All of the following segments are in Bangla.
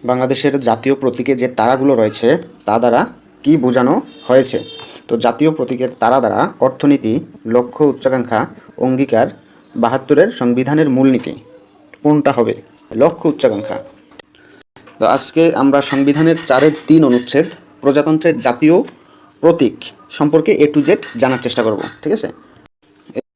বাংলাদেশের জাতীয় প্রতীকে যে তারাগুলো রয়েছে তা দ্বারা কি বোঝানো হয়েছে? তো জাতীয় প্রতীকের তারা দ্বারা অর্থনীতি, লক্ষ্য, উচ্চাকাঙ্ক্ষা, অঙ্গীকার, ৭২-এর সংবিধানের মূলনীতি কোনটা হবে? লক্ষ্য, উচ্চাকাঙ্ক্ষা। তো আজকে আমরা সংবিধানের ৪-৩ অনুচ্ছেদ প্রজাতন্ত্রের জাতীয় প্রতীক সম্পর্কে A to Z জানার চেষ্টা করব, ঠিক আছে?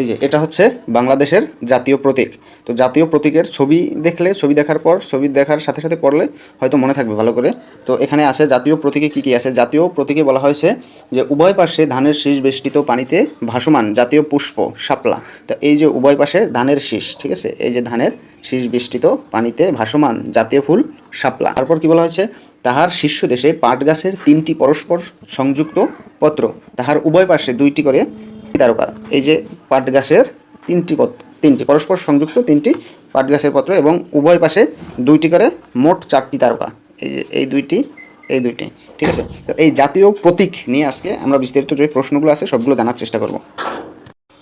এই যে এটা হচ্ছে বাংলাদেশের জাতীয় প্রতীক। তো জাতীয় প্রতীকের ছবি দেখলে, ছবি দেখার পর, ছবি দেখার সাথে সাথে পড়লে হয়তো মনে থাকবে ভালো করে। তো এখানে আছে জাতীয় প্রতীকে কী কী আছে। জাতীয় প্রতীকে বলা হয়েছে যে উভয় পাশে ধানের শীষ বেষ্টিত পানিতে ভাসমান জাতীয় পুষ্প শাপলা। তো এই যে উভয় পাশে ধানের শীষ, ঠিক আছে, এই যে ধানের শীষ বেষ্টিত পানিতে ভাসমান জাতীয় ফুল শাপলা। তারপর কি বলা হয়েছে? তাহার শীর্ষ দেশে পাট গাছের 3টি পরস্পর সংযুক্ত পত্র, তাহার উভয় পাশে 2টি করে তারকা। এই যে পাট গাছের 3টি পরস্পর সংযুক্ত 3টি পাট গাছের পত্র এবং উভয় পাশে 2টি করে মোট 4টি তারকা। এই যে এই দুইটি, ঠিক আছে। তো এই জাতীয় প্রতীক নিয়ে আজকে আমরা বিস্তারিত যে প্রশ্নগুলো আছে সবগুলো জানার চেষ্টা করব।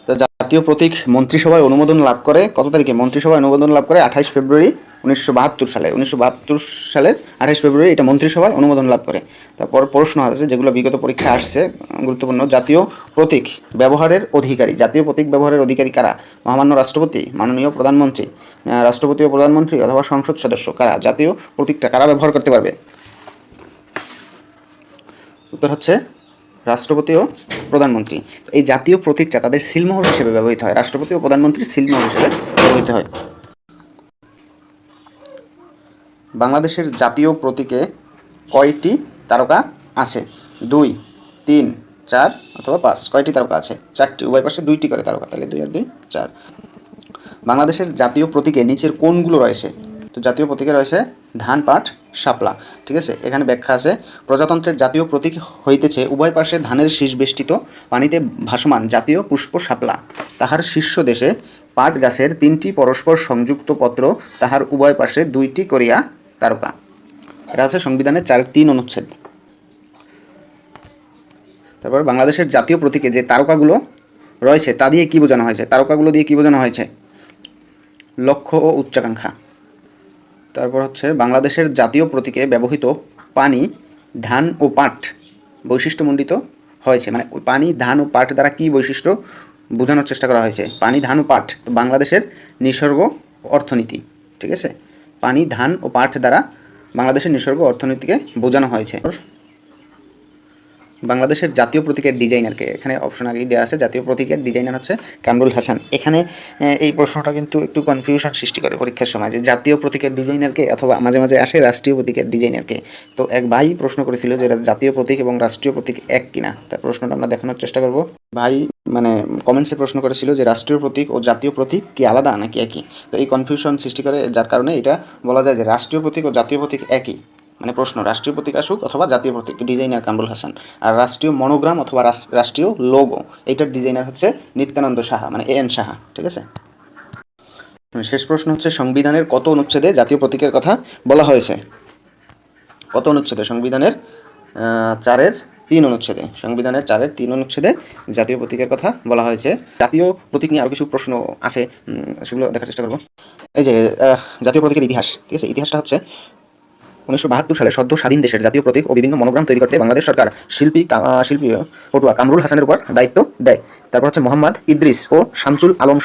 তো জাতীয় প্রতীক মন্ত্রিসভায় অনুমোদন লাভ করে কত তারিখে? মন্ত্রিসভায় অনুমোদন লাভ করে 28 ফেব্রুয়ারি 1972 সালে। 1972 সালের 28 ফেব্রুয়ারি এটা মন্ত্রিসভায় অনুমোদন লাভ করে। তারপর প্রশ্ন আছে যেগুলো বিগত পরীক্ষায় আসছে গুরুত্বপূর্ণ। জাতীয় প্রতীক ব্যবহারের অধিকারী, জাতীয় প্রতীক ব্যবহারের অধিকারী কারা? মহামান্য রাষ্ট্রপতি, মাননীয় প্রধানমন্ত্রী, রাষ্ট্রপতি ও প্রধানমন্ত্রী অথবা সংসদ সদস্য। কারা জাতীয় প্রতীকটা কারা ব্যবহার করতে পারবে? উত্তর হচ্ছে রাষ্ট্রপতি ও প্রধানমন্ত্রী। এই জাতীয় প্রতীকটা তাদের সিলমোহর হিসেবে ব্যবহৃত হয়, রাষ্ট্রপতি ও প্রধানমন্ত্রীর সিলমোহর হিসেবে ব্যবহৃত হয়। বাংলাদেশের জাতীয় প্রতীকে কয়টি তারকা আছে? 2, 3, 4 অথবা 5। কয়টি তারকা আছে? 4টি। উভয় পাশে 2টি করে তারকা, তাহলে 2 আর 2 4। বাংলাদেশের জাতীয় প্রতীকে নিচের কোনগুলো রয়েছে? তো জাতীয় প্রতীকে রয়েছে ধান, পাট, শাপলা, ঠিক আছে। এখানে ব্যাখ্যা আছে। প্রজাতন্ত্রের জাতীয় প্রতীক হইতেছে উভয় পাশে ধানের শীষ বেষ্টিত পানিতে ভাসমান জাতীয় পুষ্প শাপলা, তাহার শীর্ষ দেশে পাট গাছের 3টি পরস্পর সংযুক্ত পত্র, তাহার উভয় পাশে 2টি করিয়া তারকা। এটা আছে সংবিধানের 4-3 অনুচ্ছেদ। তারপর বাংলাদেশের জাতীয় প্রতীকে যে তারকাগুলো রয়েছে তা দিয়ে কী বোঝানো হয়েছে? তারকাগুলো দিয়ে কী বোঝানো হয়েছে? লক্ষ্য ও উচ্চাকাঙ্ক্ষা। তারপর হচ্ছে বাংলাদেশের জাতীয় প্রতীকে ব্যবহৃত পানি, ধান ও পাট বৈশিষ্ট্যমণ্ডিত হয়েছে। মানে পানি, ধান ও পাট দ্বারা কী বৈশিষ্ট্য বোঝানোর চেষ্টা করা হয়েছে? পানি, ধান ও পাট। তো বাংলাদেশের নিসর্গ অর্থনীতি, ঠিক আছে। পানি, ধান ও পাট দ্বারা বাংলাদেশের নিসর্গ অর্থনীতিকে বোঝানো হয়েছে। বাংলাদেশের জাতীয় প্রতীকের ডিজাইনারকে, এখানে অপশন আগেই দেওয়া আছে। জাতীয় প্রতীকের ডিজাইনার হচ্ছে কামরুল হাসান। এখানে এই প্রশ্নটা কিন্তু একটু কনফিউশন সৃষ্টি করে পরীক্ষার সময়, যে জাতীয় প্রতীকের ডিজাইনারকে, অথবা মাঝে মাঝে আসে রাষ্ট্রীয় প্রতীকের ডিজাইনারকে। তো এক ভাই প্রশ্ন করেছিল যে জাতীয় প্রতীক এবং রাষ্ট্রীয় প্রতীক এক কিনা। তার প্রশ্নটা আমরা দেখানোর চেষ্টা করব। ভাই মানে কমেন্টসে প্রশ্ন করেছিল যে রাষ্ট্রীয় প্রতীক ও জাতীয় প্রতীক কি আলাদা নাকি একই? তো এই কনফিউশন সৃষ্টি করে, যার কারণে এটা বলা যায় যে রাষ্ট্রীয় প্রতীক ও জাতীয় প্রতীক একই। মানে প্রশ্ন রাষ্ট্রীয় প্রতীক আসুক অথবা জাতীয় প্রতীক, ডিজাইনার কামরুল হাসান। আর রাষ্ট্রীয় মনোগ্রাম অথবা রাষ্ট্রীয় লোগো, এইটার ডিজাইনার হচ্ছে নিত্যানন্দ সাহা, মানে AN সাহা, ঠিক আছে। শেষ প্রশ্ন হচ্ছে সংবিধানের কত অনুচ্ছেদে জাতীয় প্রতীকের কথা বলা হয়েছে? কত অনুচ্ছেদে? সংবিধানের 4-3 অনুচ্ছেদে। সংবিধানের 4-3 অনুচ্ছেদে জাতীয় প্রতীকের কথা বলা হয়েছে। জাতীয় প্রতীক নিয়ে আরও কিছু প্রশ্ন আছে, সেগুলো দেখার চেষ্টা করব। এই যে জাতীয় প্রতীকের ইতিহাস, ঠিক আছে। ইতিহাসটা হচ্ছে 1972 সালে সদ্য স্বাধীন দেশের জাতীয় প্রতীক ও বিভিন্ন মনোগ্রাম তৈরি করতে বাংলাদেশ সরকার শিল্পী পটুয়া কামরুল হাসানের উপর দায়িত্ব দেয়। তারপর হচ্ছে মোহাম্মদ ইদ্রিস ও শামসুল আলম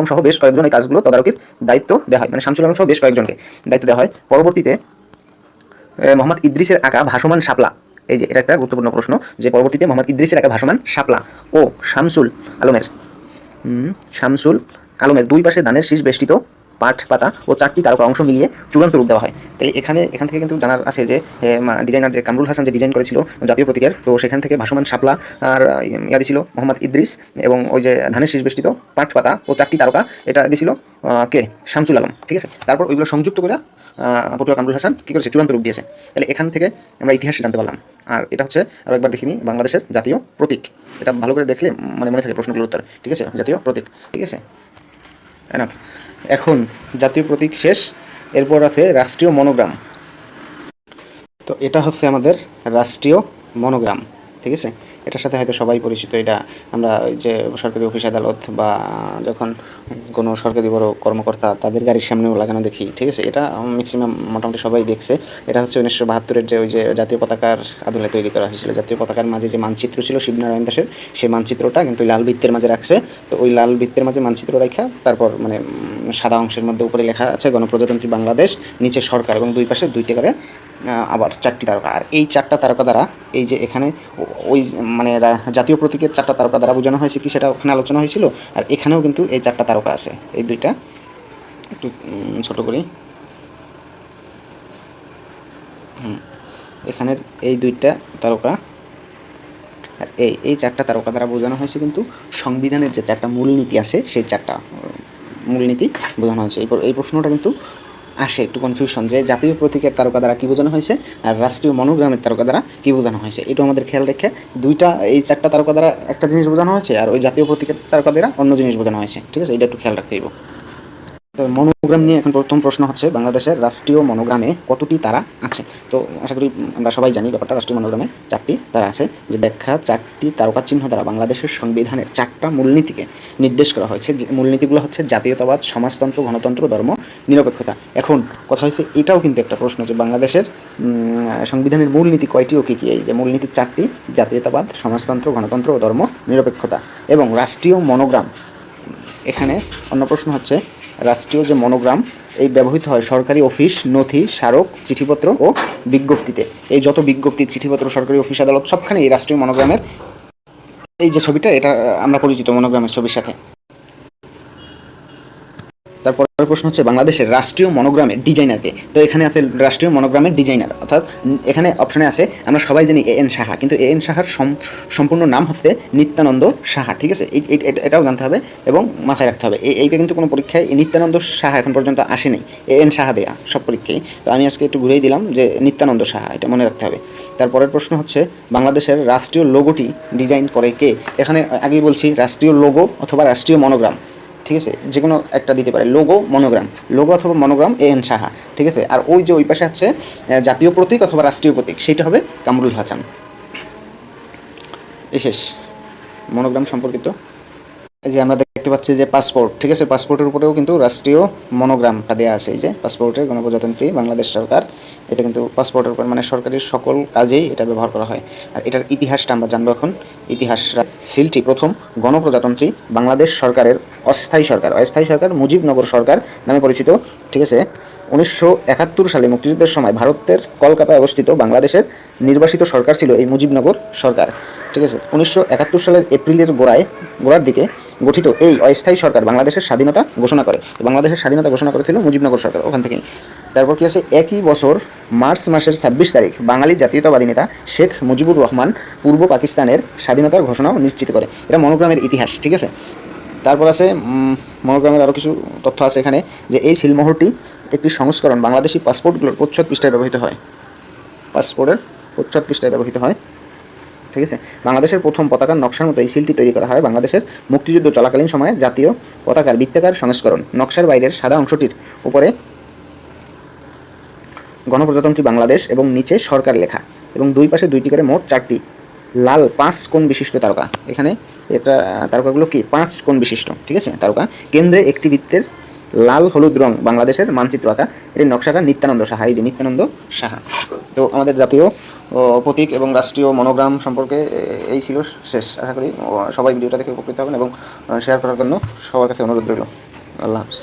সহ বেশ কয়েকজন এই কাজগুলো তদারকির দায়িত্ব দেওয়া হয়। মানে শামসুল আলম সহ বেশ কয়েকজনকে দায়িত্ব দেওয়া হয়। পরবর্তীতে মোহাম্মদ ইদ্রিসের আঁকা ভাসমান শাপলা, এই যে এটা একটা গুরুত্বপূর্ণ প্রশ্ন, যে পরবর্তীতে মোহাম্মদ ইদ্রিসের আঁকা ভাসমান শাপলা ও শামসুল আলমের 2 পাশে ধানের শীষ বেষ্টিত পাট পাতা ও 4টি তারকা অংশ মিলিয়ে চূড়ান্ত রূপ দেওয়া হয়। তাই এখান থেকে কিন্তু জানার আছে যে ডিজাইনার যে কামরুল হাসান যে ডিজাইন করেছিল জাতীয় প্রতীকের, তো সেখান থেকে ভাসমান শাপলা আর দিয়েছিল মোহাম্মদ ইদ্রিস, এবং ওই যে ধানের শীষ বেষ্টিত পাট পাতা ও 4টি তারকা এটা দিয়েছিল কে? শামসুল আলম, ঠিক আছে। তারপর ওইগুলো সংযুক্ত করে পটুয়া কামরুল হাসান কী করেছে? চূড়ান্ত রূপ দিয়েছে। তাহলে এখান থেকে আমরা ইতিহাস জানতে পারলাম। আর এটা হচ্ছে আরও একবার দেখিনি, বাংলাদেশের জাতীয় প্রতীক। এটা ভালো করে দেখলে মানে মনে থাকে প্রশ্নগুলোর উত্তর, ঠিক আছে। জাতীয় প্রতীক, ঠিক আছে। এনাফ। এখন জাতীয় প্রতীক শেষ, এরপর আছে রাষ্ট্রীয় মনোগ্রাম। তো এটা হচ্ছে আমাদের রাষ্ট্রীয় মনোগ্রাম, ঠিক আছে। এটার সাথে হয়তো সবাই পরিচিত। এটা আমরা ওই যে সরকারি অফিস আদালত বা যখন কোনো সরকারি বড় কর্মকর্তা তাদের গাড়ির সামনেও লাগানো দেখি, ঠিক আছে। এটা ম্যাক্সিমাম মোটামুটি সবাই দেখছে। এটা হচ্ছে 1972-এর যে ওই যে জাতীয় পতাকার আদলে তৈরি করা হয়েছিল। জাতীয় পতাকার মাঝে যে মানচিত্র ছিল শিবনারায়ণ দাসের, সেই মানচিত্রটা কিন্তু লাল বৃত্তের মাঝে রাখছে। তো ওই লাল বৃত্তের মাঝে মানচিত্র রাখা, তারপর মানে সাদা অংশের মধ্যে উপরে লেখা আছে গণপ্রজাতন্ত্রী বাংলাদেশ, নিচে সরকার, এবং দুই পাশে দুইটা করে আবার 4টি তারকা। আর এই 4টা তারকা দ্বারা এই যে এখানে ওই মানে জাতীয় প্রতীকের 4টা তারকা দ্বারা বোঝানো হয়েছে কি, সেটা ওখানে আলোচনা হয়েছিল। আর এখানেও কিন্তু এই 4টা তারকা আছে। এই দুইটা একটু ছোট করি, এখানের এই দুইটা তারকা আর এই 4টা তারকা দ্বারা বোঝানো হয়েছে কিন্তু সংবিধানের যে 4টা মূলনীতি আছে, সেই 4টা মূলনীতি বোঝানো হয়েছে। এই প্রশ্নটা কিন্তু আসে একটু কনফিউশন, যে জাতীয় প্রতীকের তারকা দ্বারা কী বোঝানো হয়েছে আর রাষ্ট্রীয় মনোগ্রামের তারকা দ্বারা কী বোঝানো হয়েছে। এটা আমাদের খেয়াল রেখে দুইটা, এই 4টা তারকা দ্বারা একটা জিনিস বোঝানো হয়েছে আর ওই জাতীয় প্রতীকের তারকা দ্বারা অন্য জিনিস বোঝানো হয়েছে, ঠিক আছে। এটা একটু খেয়াল রাখতে হইব। তো মনোগ্রাম নিয়ে এখন প্রথম প্রশ্ন হচ্ছে, বাংলাদেশের রাষ্ট্রীয় মনোগ্রামে কতটি তারা আছে? তো আশা করি আমরা সবাই জানি ব্যাপারটা। রাষ্ট্রীয় মনোগ্রামে 4টি তারা আছে, যে ব্যাখ্যা 4টি তারকা চিহ্ন দ্বারা বাংলাদেশের সংবিধানের 4টা মূলনীতিকে নির্দেশ করা হয়েছে। যে মূলনীতিগুলো হচ্ছে জাতীয়তাবাদ, সমাজতন্ত্র, গণতন্ত্র, ধর্ম নিরপেক্ষতা। এখন কথা হচ্ছে, এটাও কিন্তু একটা প্রশ্ন যে বাংলাদেশের সংবিধানের মূলনীতি কয়টি ও কী কী? এই যে মূলনীতি 4টি, জাতীয়তাবাদ, সমাজতন্ত্র, গণতন্ত্র ও ধর্ম নিরপেক্ষতা। এবং রাষ্ট্রীয় মনোগ্রাম, এখানে অন্য প্রশ্ন হচ্ছে, রাষ্ট্রীয় যে মনোগ্রাম এই ব্যবহৃত হয় সরকারি অফিস, নথি, স্মারক, চিঠিপত্র ও বিজ্ঞপ্তিতে। এই যত বিজ্ঞপ্তি, চিঠিপত্র, সরকারি অফিস আদালত সবখানে এই রাষ্ট্রীয় মনোগ্রামের এই যে ছবিটা, এটা আমরা পরিচিত মনোগ্রামের ছবির সাথে। তারপরের প্রশ্ন হচ্ছে, বাংলাদেশের রাষ্ট্রীয় মনোগ্রামের ডিজাইনারকে? তো এখানে আছে রাষ্ট্রীয় মনোগ্রামের ডিজাইনার, অর্থাৎ এখানে অপশনে আছে, আমরা সবাই জানি এএন সাহা, কিন্তু এএন সাহার সম্পূর্ণ নাম হচ্ছে নিত্যানন্দ সাহা, ঠিক আছে। এটাও জানতে হবে এবং মাথায় রাখতে হবে। এইটা কিন্তু কোনো পরীক্ষায় নিত্যানন্দ সাহা এখন পর্যন্ত আসেনি, এএন সাহা দেয়া সব পরীক্ষায়। তো আমি আজকে একটু ঘুরেই দিলাম যে নিত্যানন্দ সাহা, এটা মনে রাখতে হবে। তারপরের প্রশ্ন হচ্ছে, বাংলাদেশের রাষ্ট্রীয় লোগোটি ডিজাইন করে কে? এখানে আগেই বলছি, রাষ্ট্রীয় লোগো অথবা রাষ্ট্রীয় মনোগ্রাম, ঠিক আছে, যে কোনো একটা দিতে পারে, লোগো, মনোগ্রাম, লোগো অথবা মনোগ্রাম এএন সাহা, ঠিক আছে। আর ওই যে ওই পাশে আছে জাতীয় প্রতীক অথবা রাষ্ট্রীয় প্রতীক, সেটা হবে কামরুল হাসান। শেষ মনোগ্রাম সম্পর্কিত। এই যে আমরা দেখতে পাচ্ছি যে পাসপোর্ট, ঠিক আছে, পাসপোর্টের উপরেও কিন্তু রাষ্ট্রীয় মনোগ্রামটা দেওয়া আছে। এই যে পাসপোর্টের গণপ্রজাতন্ত্রী বাংলাদেশ সরকার, এটা কিন্তু পাসপোর্টের উপর মানে সরকারি সকল কাজেই এটা ব্যবহার করা হয়। আর এটার ইতিহাসটা আমরা জানবো এখন। ইতিহাস, সিলটি প্রথম গণপ্রজাতন্ত্রী বাংলাদেশ সরকারের অস্থায়ী সরকার মুজিবনগর সরকার নামে পরিচিত, ঠিক আছে। 1971 সালে মুক্তিযুদ্ধের সময় ভারতের কলকাতায় অবস্থিত বাংলাদেশের নির্বাসিত সরকার ছিল এই মুজিবনগর সরকার, ঠিক আছে। 1971 সালের এপ্রিলের গোড়ার দিকে গঠিত এই অস্থায়ী সরকার বাংলাদেশের স্বাধীনতা ঘোষণা করে। বাংলাদেশের স্বাধীনতা ঘোষণা করেছিল মুজিবনগর সরকার, ওখান থেকেই। তারপর কি আছে, একই বছর মার্চ মাসের 26 তারিখ বাঙালি জাতীয়তাবাদী নেতা শেখ মুজিবুর রহমান পূর্ব পাকিস্তানের স্বাধীনতার ঘোষণাও নিশ্চিত করে। এটা মনোগ্রামের ইতিহাস, ঠিক আছে। তারপর আছে মনোগ্রামের আরও কিছু তথ্য আছে এখানে, যে এই সিলমোহরটি একটি সংস্করণ বাংলাদেশি পাসপোর্টগুলোর প্রচ্ছদ পৃষ্ঠায় ব্যবহৃত হয়, পাসপোর্টের প্রচ্ছদ পৃষ্ঠায় ব্যবহৃত হয়, ঠিক আছে। বাংলাদেশের প্রথম পতাকার নকশার মতো এই সিলটি তৈরি করা হয় বাংলাদেশের মুক্তিযুদ্ধ চলাকালীন সময়ে জাতীয় পতাকার বৃত্তাকার সংস্করণ। নকশার বাইরের সাদা অংশটির উপরে গণপ্রজাতন্ত্রী বাংলাদেশ এবং নিচে সরকার লেখা, এবং দুই পাশে দুইটি করে মোট 4টি লাল 5 কোণ বিশিষ্ট তারকা। এখানে এটা তারকাগুলো কি 5 কোণ বিশিষ্ট, ঠিক আছে তারকা। কেন্দ্রে একটি বৃত্তের লাল হলুদ রং বাংলাদেশের মানচিত্র আঁকা। এটির নকশাকার নিত্যানন্দ সাহা, এই যে নিত্যানন্দ সাহা। তো আমাদের জাতীয় প্রতীক এবং রাষ্ট্রীয় মনোগ্রাম সম্পর্কে এই ছিল শেষ। আশা করি সবাই ভিডিওটা দেখে উপকৃত হবেন এবং শেয়ার করার জন্য সবার কাছে অনুরোধ রইল। আল্লাহ হাফেজ।